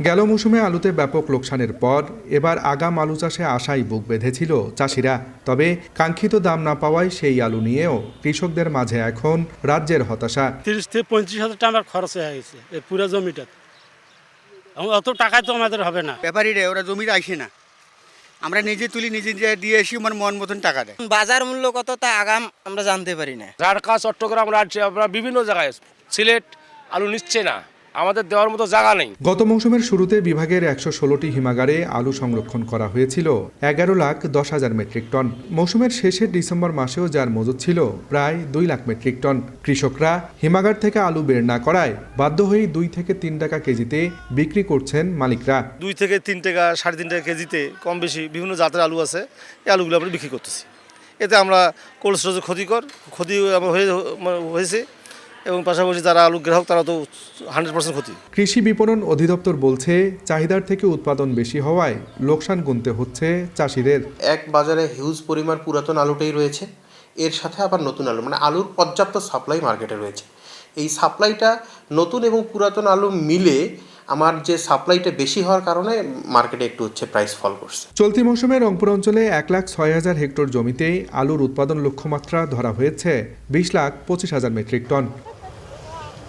গেল মৌসুমে আলুতে ব্যাপক লোকসানের পর এবার আগাম আলু চাষে আশায় বুক বেঁধেছিল চাষিরা। তবে কাঙ্ক্ষিত দাম না পাওয়ায় সেই আলু নিয়েও কৃষকদের মাঝে এখন রাজ্যের হতাশা। 30 থেকে 35,000 টাকা আমার খরচ হয়ে গেছে এই পুরো জমিটা। অত টাকায় তো আমাদের হবে না। ব্যাপারীরা ওরা জমিতে আসে না, আমরা নিজে তুলি, নিজে দিয়ে এসে আমার মন মতন টাকা দেয়। বাজার মূল্য কত তা আগাম আমরা জানতে পারি না। ঢাকা, চট্টগ্রাম, রাজ্যে আমরা বিভিন্ন জায়গায় সিলেট আলু নিচ্ছে না, আমাদের দেওয়ার মতো জায়গা নেই। গত মৌসুমের শুরুতে বিভাগের 116টি হিমাগারে আলু সংরক্ষণ করা হয়েছিল 11,10,000 মেট্রিক টন। মৌসুমের শেষে ডিসেম্বর মাসেও যার মজুত ছিল প্রায় 2 লাখ মেট্রিক টন। কৃষকরা হিমাগার থেকে আলু বের না করায় বাধ্য হয়ে 2 থেকে 3 টাকা কেজিতে বিক্রি করছেন মালিকরা। 2 থেকে 3 টাকা, 3.5 টাকা কেজিতে কম বেশি বিভিন্ন জাতের আলু আছে, এই আলুগুলো আমরা বিক্রি করতেছি। এতে আমরা কোল্ড স্টোরেজে ক্ষতি হয়েছে এবং পাশাপাশি যারা আলু গ্রাহক তারা তো 100% ক্ষতি। কৃষি বিপণন অধিদপ্তর বলছে, চাহিদার থেকে উৎপাদন বেশি হওয়ায় লোকসান গুনতে হচ্ছে চাষিদের। এক বাজারে হিউজ পরিমাণ পুরাতন আলুটাই রয়েছে, এর সাথে আবার নতুন আলু, মানে আলুর পর্যাপ্ত সাপ্লাই মার্কেটে রয়েছে। এই সাপ্লাইটা নতুন এবং পুরাতন আলু মিলে আমার যে সাপ্লাইটা বেশি হওয়ার কারণে মার্কেটে একটু হচ্ছে প্রাইস ফল করছে। চলতি মৌসুমে রংপুর অঞ্চলে 1,06,000 হেক্টর জমিতে আলুর উৎপাদন লক্ষ্যমাত্রা ধরা হয়েছে 20,25,000 মেট্রিক টন।